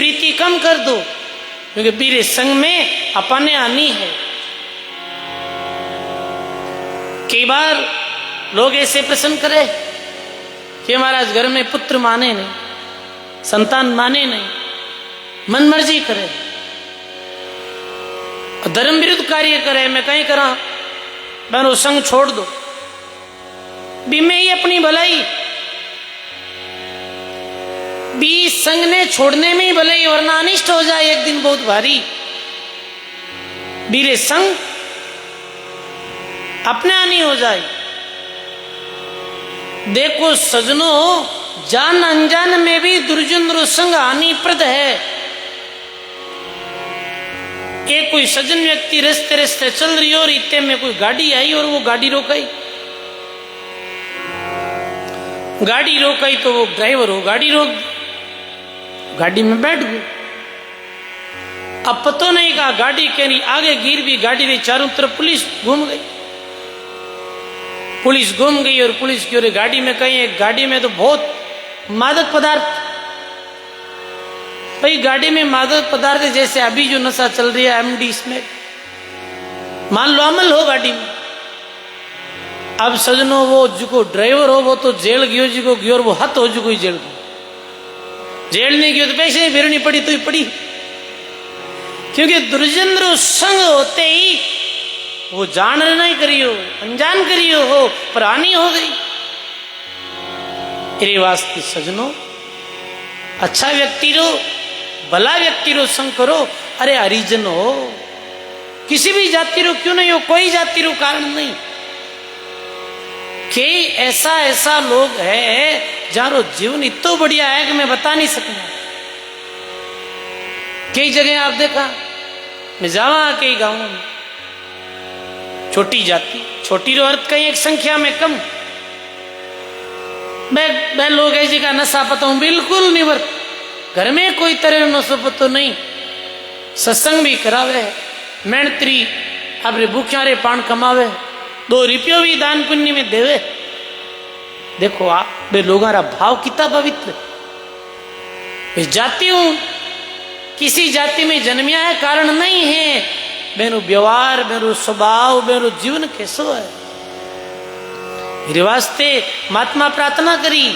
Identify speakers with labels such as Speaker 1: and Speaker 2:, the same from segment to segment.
Speaker 1: प्रीति कम कर दो, क्योंकि बीरे संग में अपने आनी है। कई बार लोग ऐसे प्रश्न करे कि महाराज घर में पुत्र माने नहीं, संतान माने नहीं, मन मर्जी करे, धर्म विरुद्ध कार्य करे, मैं कहीं करा, बहनों संग छोड़ दो, भी में ही अपनी भलाई, भी संग ने छोड़ने में ही भलाई, वरना अनिष्ट हो जाए एक दिन बहुत भारी। बीरे संग अपने आनी हो जाए। देखो सजनों, जान अनजान में भी दुर्जन संग हानिप्रद है। एक कोई सज्जन व्यक्ति रास्ते रास्ते चल रही और इतने में कोई गाड़ी आई और वो गाड़ी रोकाई, गाड़ी रोकाई तो वो ड्राइवर हो गाड़ी रोक, गाड़ी में बैठ गए। अब पता नहीं कहा गाड़ी के नहीं आगे गिर भी, गाड़ी के चारों तरफ पुलिस घूम गई, पुलिस घूम गई और पुलिस की गाड़ी में कहीं, एक गाड़ी में तो बहुत मादक पदार्थ, भाई गाड़ी में मादक पदार्थ जैसे अभी जो नशा चल रही है एमडी, इसमें मान लो अमल हो गाड़ी में। अब सजनों वो जो ड्राइवर हो वो तो जेल गयो, जिको गयो और वो हत हो जो जेल गयो, जेल नहीं गयो तो पैसे ही भेरनी पड़ी तो ही पड़ी, क्योंकि दुर्जन संग होते ही वो जान नहीं करियो, अनजान करियो हो, पर हानि हो गई। इरे वास्ते सजनों, अच्छा व्यक्ति रो, भला व्यक्ति रो संग करो। अरे हरिजन हो, किसी भी जाति रो क्यों नहीं हो, कोई जाति रो कारण नहीं, कि ऐसा ऐसा लोग है जहां जीवन इतना बढ़िया है कि मैं बता नहीं सकूंगा। कई जगह आप देखा, मैं जावा कई गांवों में, छोटी जाति, छोटी रो अर्थ कहीं एक संख्या में कम, मैं लोग ऐसी का नशा पता हूं बिल्कुल नहीं वर्त, घर में कोई तरह नशा पतो नहीं, सत्संग भी करावे, मेहनतरी अपने भूख्यारे पान कमावे, 2 रुपये भी दान पुण्य में देवे। देखो आप बे लोगों का भाव कितना पवित्र। मैं जाति हूं, किसी जाति में जन्मिया है कारण नहीं है, मेरू व्यवहार, मेरू स्वभाव, मेरू जीवन कैसो है। मेरे वास्ते महात्मा प्रार्थना करी,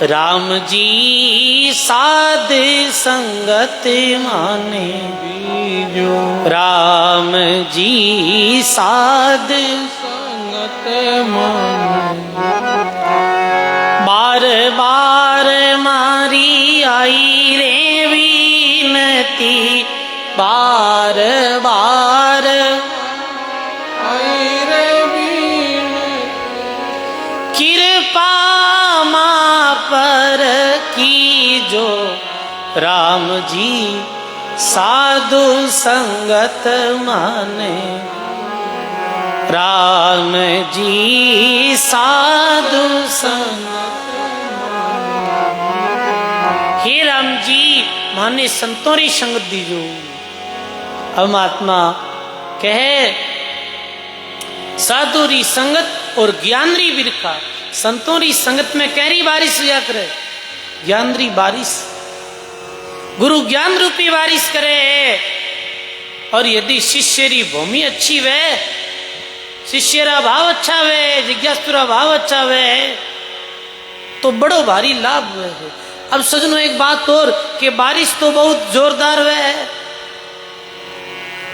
Speaker 1: राम जी साध संगत माने बीजो, राम जी साध संगत माने, बार बार मारी आई रे विनती, बार बार आई रे विनती, कृपा मां पर की जो, राम जी साधु संगत माने, राम जी साधु संगत माने। हे राम जी माने संतों री संगत दीजो। अब महात्मा कहे साधु री संगत और ज्ञान री बिरखा, संतों री संगत में कहरी बारिश हुआ करे, ज्ञान री बारिश, गुरु ज्ञान रूपी बारिश करे। और यदि शिष्य री भूमि अच्छी वे, शिष्य रा भाव अच्छा वे, जिज्ञासु रा भाव अच्छा वे, तो बड़ो भारी लाभ हुए है। अब सजनों एक बात और, कि बारिश तो बहुत जोरदार वे है,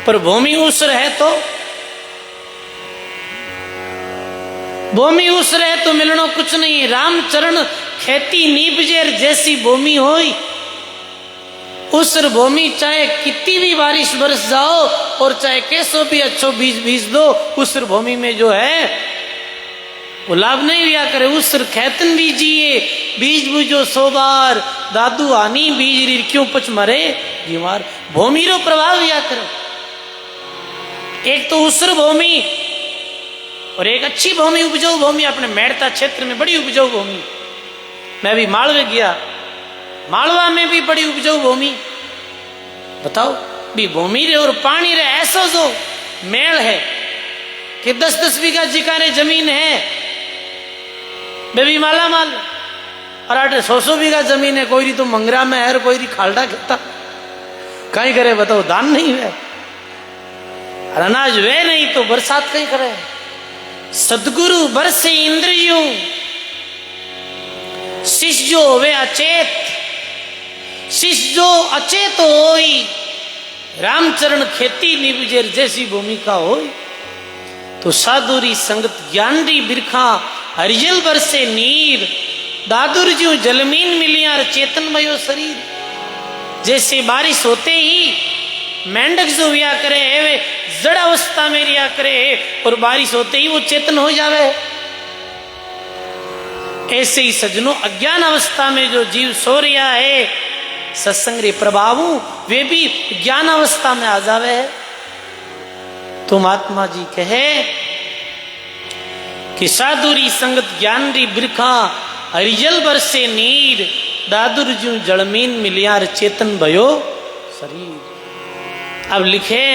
Speaker 1: पर भूमि उस रहे तो, भूमि उस रहे तो मिलनो कुछ नहीं। रामचरण खेती नीबजेर जैसी भूमि होई, उस भूमि चाहे कितनी भी बारिश बरस जाओ और चाहे कैसो भी अच्छो बीज बीज दो, उस भूमि में जो है वो लाभ नहीं हुआ करे। उस खेतन बीजिए, बीज बुझो 100 बार, दादू आनी बीज री क्यों पच मरे बीमार, भूमि रो प्रभाव हुआ करे। एक तो उसर भूमि और एक अच्छी भूमि, उपजाऊ भूमि, अपने मेड़ता क्षेत्र में बड़ी उपजाऊ भूमि। मैं भी मालवे गया, मालवा में भी बड़ी उपजाऊ भूमि। बताओ भी भूमि रे और पानी रे ऐसा जो मेल है कि 10-10 बीघा जिकारे जमीन है, वे भी माला माल। और 800 बीघा जमीन है, कोई री तो मंगरा में है और कोई री खालडा खेता, कहीं करे बताओ, दान नहीं है। और अनाज वे नहीं तो बरसात कहीं करे। सदगुरु बरसे इंद्रियों, शिष्य जो वे अचेत, शिष्य जो अचेत होई, रामचरण खेती निबजेर जैसी भूमिका होई। तो साधुरी संगत ज्ञान री बिरखा, हरिजल बरसे नीर, दादुर ज्यों जलमीन मिलियार चेतनमयो शरीर। जैसे बारिश होते ही मेंढक जो रिया करे है वे जड़ अवस्था में रिया करे है, और बारिश होते ही वो चेतन हो जावे। ऐसे ही सज्जनों अज्ञान अवस्था में जो जीव सो रिया है, सत्संग रे प्रभाव वे भी ज्ञान अवस्था में आ जावे है। तो महात्मा जी कहे कि साधुरी संगत ज्ञान री बिरखा, हरिजल बरसे नीर, दादुर ज्यों जलमीन मिलियार चेतन भयो शरीर। अब लिखे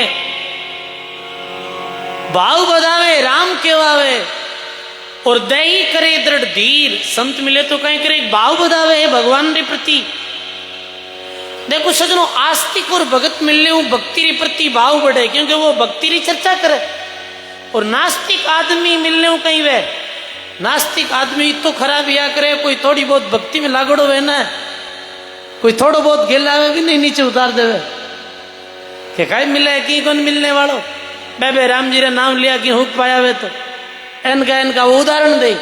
Speaker 1: भाव बधावे राम केवावे, और दही करे दृढ़ धीर। संत मिले तो कहीं करे भाव बधावे भगवान रे प्रति। देखो सजनों, आस्तिक और भगत मिलने वो भक्ति रे प्रति भाव बढ़े, क्योंकि वो भक्ति री चर्चा करे। और नास्तिक आदमी मिलने वो कहीं वे, नास्तिक आदमी तो खराब या करे, कोई थोड़ी बहुत भक्ति में लागड़ो है ना, कोई थोड़ो बहुत गिल आवे भी नहीं, नीचे उतार देवे कि कहीं मिले कि कौन मिलने वालों। बेबे राम जी रे नाम लिया कि हुक पाया वे तो इनका वो उदाहरण दे,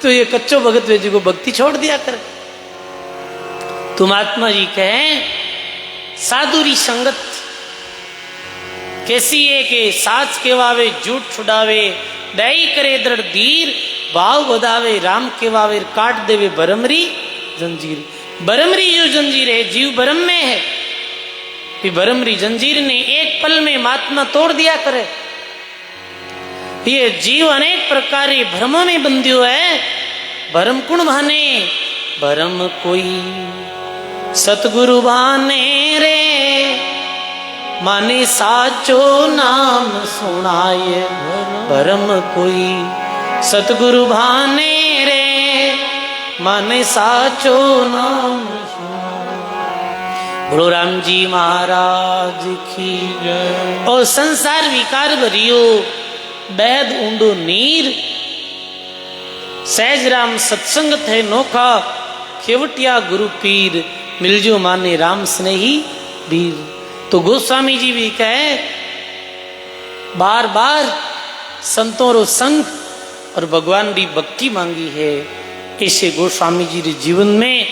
Speaker 1: तो ये कच्चो भगत वे जी को भक्ति छोड़ दिया करे। तुम आत्मा जी कहें साधुरी संगत कैसी है कि साच केवावे झूठ छुड़ावे, दई करे दृढ़ धीर, भाव बधावे राम केवावे, काट देवे बरमरी जंजीर। बरमरी जो जंजीर है, जीव बरम में है, कि बरमरी जंजीर ने एक पल में महात्मा तोड़ दिया करे। ये जीव अनेक प्रकार भ्रमों में बंध्यो है। भरम कुण भाने, भरम कोई सतगुरु भाने रे, माने साचो नाम सुनाए। भरम कोई सतगुरु भाने रे, माने साचो नाम सुनाए। बोलो राम जी महाराज की जय। और संसार विकार भरियो, बैद ऊंडो नीर, सहज राम सत्संगत है नोखा, खेवटिया गुरु पीर, मिलजो माने राम स्नेही वीर। तो गोस्वामी जी भी कहे बार बार संतों रो संग और भगवान की भक्ति मांगी है। ऐसे गोस्वामी जी के जीवन में